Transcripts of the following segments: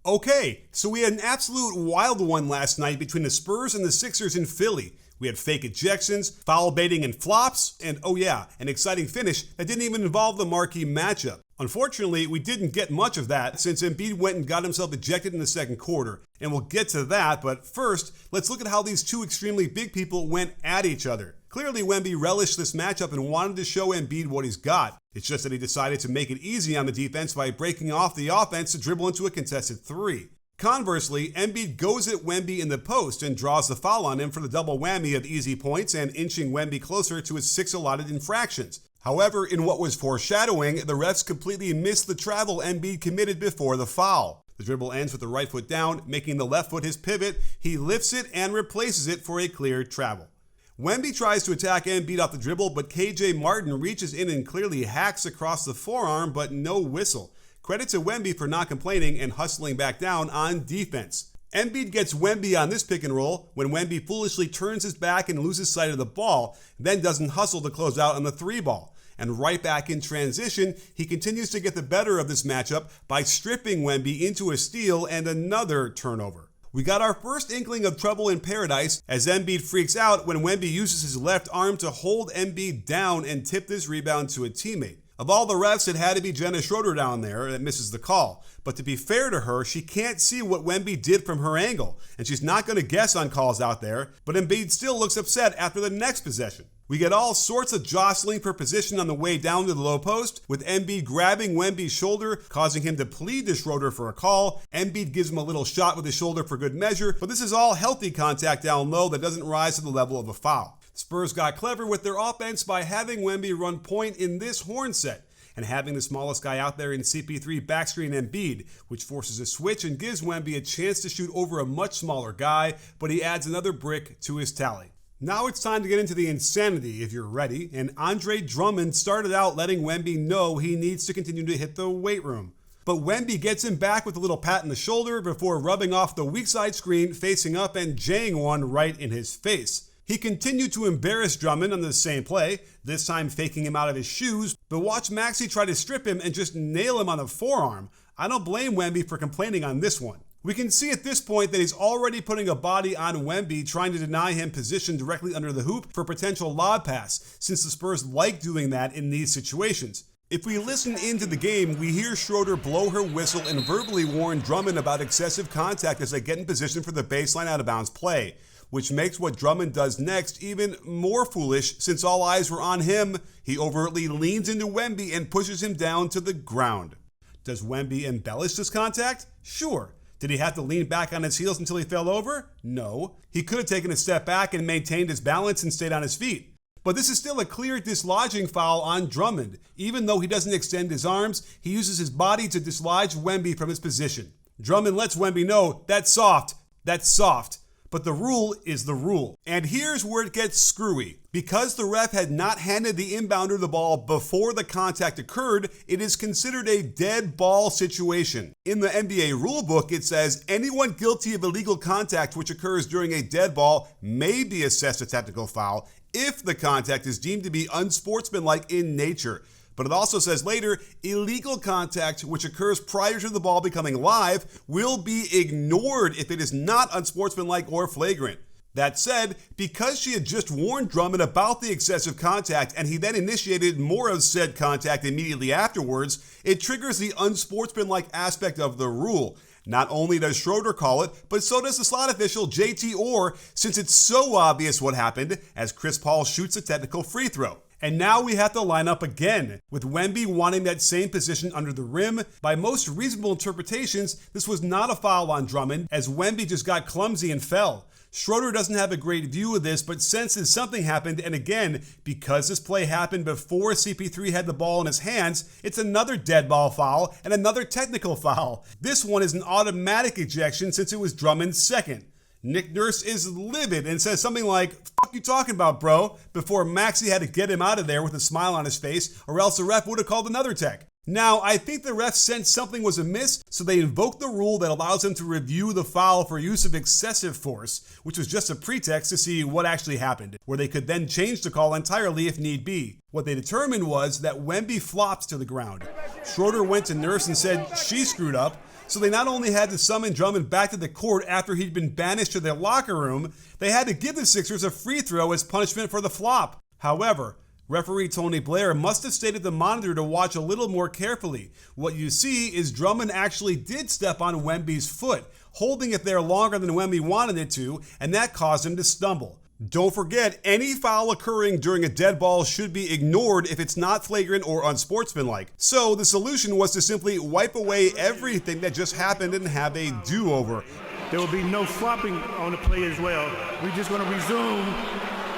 Okay, so we had an absolute wild one last night between the Spurs and the Sixers in Philly. We had fake ejections, foul baiting and flops, and oh yeah, an exciting finish that didn't even involve the marquee matchup. Unfortunately, we didn't get much of that since Embiid went and got himself ejected in the second quarter, and we'll get to that, but first, let's look at how these two extremely big people went at each other. Clearly, Wemby relished this matchup and wanted to show Embiid what he's got. It's just that he decided to make it easy on the defense by breaking off the offense to dribble into a contested three. Conversely, Embiid goes at Wemby in the post and draws the foul on him for the double whammy of easy points and inching Wemby closer to his 6 allotted infractions. However, in what was foreshadowing, the refs completely missed the travel Embiid committed before the foul. The dribble ends with the right foot down, making the left foot his pivot. He lifts it and replaces it for a clear travel. Wemby tries to attack Embiid off the dribble, but KJ Martin reaches in and clearly hacks across the forearm, but no whistle. Credit to Wemby for not complaining and hustling back down on defense. Embiid gets Wemby on this pick and roll when Wemby foolishly turns his back and loses sight of the ball, then doesn't hustle to close out on the 3-ball. And right back in transition, he continues to get the better of this matchup by stripping Wemby into a steal and another turnover. We got our first inkling of trouble in paradise as Embiid freaks out when Wemby uses his left arm to hold Embiid down and tip this rebound to a teammate. Of all the refs, it had to be Jenna Schroeder down there that misses the call. But to be fair to her, she can't see what Wemby did from her angle, and she's not going to guess on calls out there, but Embiid still looks upset after the next possession. We get all sorts of jostling for position on the way down to the low post, with Embiid grabbing Wemby's shoulder, causing him to plead to Schroeder for a call. Embiid gives him a little shot with his shoulder for good measure, but this is all healthy contact down low that doesn't rise to the level of a foul. Spurs got clever with their offense by having Wemby run point in this horn set, and having the smallest guy out there in CP3 backscreen Embiid, which forces a switch and gives Wemby a chance to shoot over a much smaller guy, but he adds another brick to his tally. Now it's time to get into the insanity, if you're ready, and Andre Drummond started out letting Wemby know he needs to continue to hit the weight room. But Wemby gets him back with a little pat in the shoulder before rubbing off the weak side screen, facing up and jaying one right in his face. He continued to embarrass Drummond on the same play, this time faking him out of his shoes, but watch Maxey try to strip him and just nail him on the forearm. I don't blame Wemby for complaining on this one. We can see at this point that he's already putting a body on Wemby, trying to deny him position directly under the hoop for potential lob pass, since the Spurs like doing that in these situations. If we listen into the game, we hear Schroeder blow her whistle and verbally warn Drummond about excessive contact as they get in position for the baseline out of bounds play, which makes what Drummond does next even more foolish since all eyes were on him. He overtly leans into Wemby and pushes him down to the ground. Does Wemby embellish this contact? Sure. Did he have to lean back on his heels until he fell over? No. He could have taken a step back and maintained his balance and stayed on his feet. But this is still a clear dislodging foul on Drummond. Even though he doesn't extend his arms, he uses his body to dislodge Wemby from his position. Drummond lets Wemby know, that's soft. But the rule is the rule. And here's where it gets screwy. Because the ref had not handed the inbounder the ball before the contact occurred, it is considered a dead ball situation. In the NBA rulebook, it says anyone guilty of illegal contact which occurs during a dead ball may be assessed a technical foul if the contact is deemed to be unsportsmanlike in nature. But it also says later, illegal contact which occurs prior to the ball becoming live will be ignored if it is not unsportsmanlike or flagrant. That said, because she had just warned Drummond about the excessive contact and he then initiated more of said contact immediately afterwards, it triggers the unsportsmanlike aspect of the rule. Not only does Schroeder call it, but so does the slot official JT Orr, since it's so obvious what happened as Chris Paul shoots a technical free throw. And now we have to line up again, with Wemby wanting that same position under the rim. By most reasonable interpretations, this was not a foul on Drummond, as Wemby just got clumsy and fell. Schroeder doesn't have a great view of this, but senses something happened, and again, because this play happened before CP3 had the ball in his hands, it's another dead ball foul and another technical foul. This one is an automatic ejection since it was Drummond's second. Nick Nurse is livid and says something like, "Fuck you talking about, bro?" before Maxey had to get him out of there with a smile on his face, or else the ref would have called another tech. Now, I think the ref sensed something was amiss, so they invoked the rule that allows them to review the foul for use of excessive force, which was just a pretext to see what actually happened, where they could then change the call entirely if need be. What they determined was that Wemby flops to the ground. Schroeder went to Nurse and said she screwed up. So they not only had to summon Drummond back to the court after he'd been banished to their locker room, they had to give the Sixers a free throw as punishment for the flop. However, referee Tony Blair must have stayed at the monitor to watch a little more carefully. What you see is Drummond actually did step on Wemby's foot, holding it there longer than Wemby wanted it to, and that caused him to stumble. Don't forget, any foul occurring during a dead ball should be ignored if it's not flagrant or unsportsmanlike. So the solution was to simply wipe away everything that just happened and have a do-over. There will be no flopping on the play as well. We're just going to resume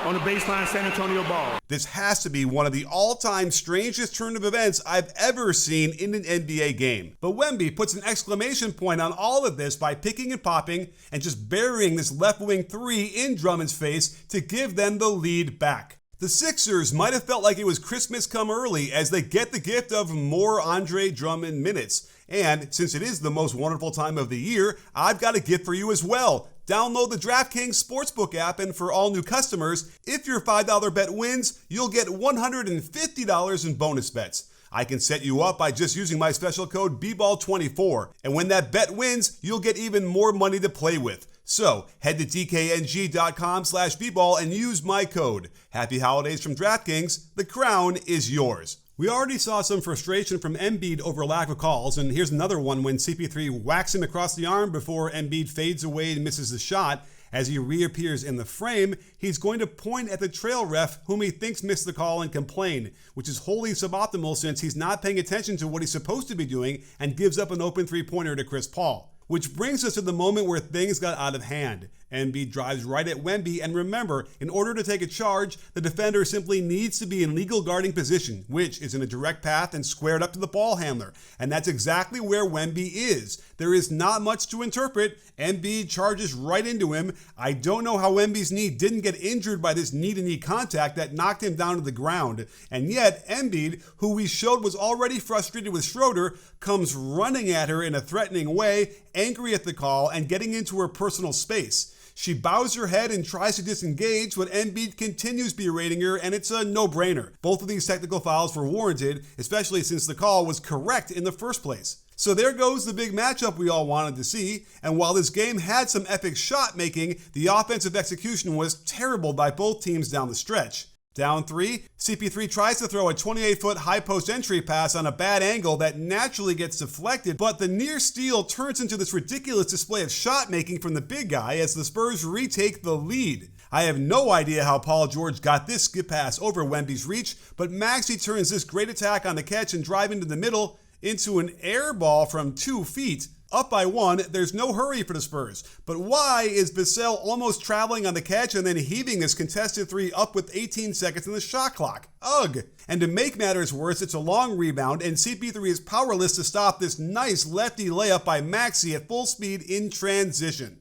on the baseline San Antonio ball. This has to be one of the all-time strangest turn of events I've ever seen in an NBA game. But Wemby puts an exclamation point on all of this by picking and popping and just burying this left wing three in Drummond's face to give them the lead back. The Sixers might have felt like it was Christmas come early as they get the gift of more Andre Drummond minutes. And since it is the most wonderful time of the year, I've got a gift for you as well. Download the DraftKings Sportsbook app, and for all new customers, if your $5 bet wins, you'll get $150 in bonus bets. I can set you up by just using my special code BBALL24, and when that bet wins, you'll get even more money to play with. So head to DKNG.com/bball and use my code. Happy holidays from DraftKings. The crown is yours. We already saw some frustration from Embiid over lack of calls, and here's another one when CP3 whacks him across the arm before Embiid fades away and misses the shot. As he reappears in the frame, he's going to point at the trail ref whom he thinks missed the call and complain, which is wholly suboptimal since he's not paying attention to what he's supposed to be doing and gives up an open three-pointer to Chris Paul. Which brings us to the moment where things got out of hand. Embiid drives right at Wemby, and remember, in order to take a charge, the defender simply needs to be in legal guarding position, which is in a direct path and squared up to the ball handler. And that's exactly where Wemby is. There is not much to interpret. Embiid charges right into him. I don't know how Wemby's knee didn't get injured by this knee-to-knee contact that knocked him down to the ground. And yet, Embiid, who we showed was already frustrated with Schroeder, comes running at her in a threatening way, angry at the call, and getting into her personal space. She bows her head and tries to disengage, but Embiid continues berating her, and it's a no-brainer. Both of these technical fouls were warranted, especially since the call was correct in the first place. So there goes the big matchup we all wanted to see, and while this game had some epic shot making, the offensive execution was terrible by both teams down the stretch. Down 3, CP3 tries to throw a 28-foot high post entry pass on a bad angle that naturally gets deflected, but the near steal turns into this ridiculous display of shot making from the big guy as the Spurs retake the lead. I have no idea how Paul George got this skip pass over Wemby's reach, but Maxey turns this great attack on the catch and drive into the middle into an air ball from 2 feet. Up by 1, there's no hurry for the Spurs. But why is Vassell almost traveling on the catch and then heaving this contested 3 up with 18 seconds in the shot clock? Ugh! And to make matters worse, it's a long rebound and CP3 is powerless to stop this nice lefty layup by Maxey at full speed in transition.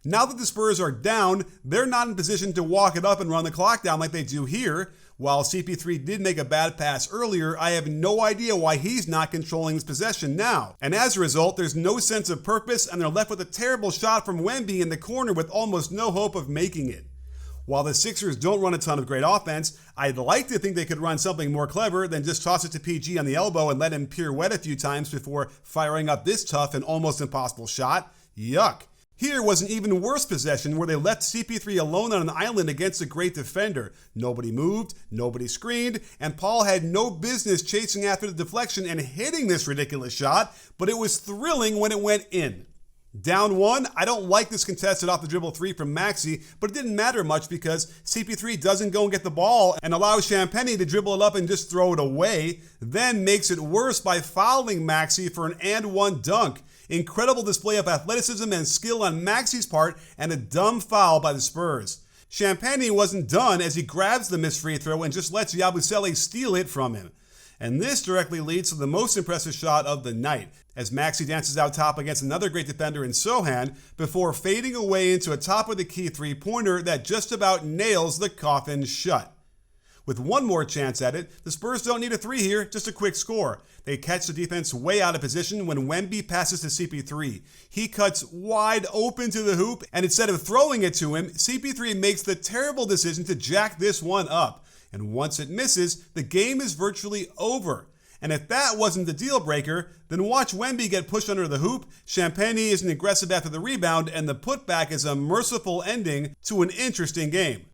Now that the Spurs are down, they're not in position to walk it up and run the clock down like they do here. While CP3 did make a bad pass earlier, I have no idea why he's not controlling his possession now. And as a result, there's no sense of purpose and they're left with a terrible shot from Wemby in the corner with almost no hope of making it. While the Sixers don't run a ton of great offense, I'd like to think they could run something more clever than just toss it to PG on the elbow and let him pirouette a few times before firing up this tough and almost impossible shot. Yuck. Here was an even worse possession where they left CP3 alone on an island against a great defender. Nobody moved, nobody screened, and Paul had no business chasing after the deflection and hitting this ridiculous shot, but it was thrilling when it went in. Down 1, I don't like this contested off the dribble 3 from Maxey, but it didn't matter much because CP3 doesn't go and get the ball and allows Champagnie to dribble it up and just throw it away, then makes it worse by fouling Maxey for an and-1 dunk. Incredible display of athleticism and skill on Maxey's part and a dumb foul by the Spurs. Champagnie wasn't done as he grabs the missed free throw and just lets Yabusele steal it from him. And this directly leads to the most impressive shot of the night, as Maxey dances out top against another great defender in Sohan before fading away into a top-of-the-key three-pointer that just about nails the coffin shut. With one more chance at it, the Spurs don't need a 3 here, just a quick score. They catch the defense way out of position when Wemby passes to CP3. He cuts wide open to the hoop, and instead of throwing it to him, CP3 makes the terrible decision to jack this one up. And once it misses, the game is virtually over. And if that wasn't the deal breaker, then watch Wemby get pushed under the hoop, Champagnie isn't aggressive after the rebound, and the putback is a merciful ending to an interesting game.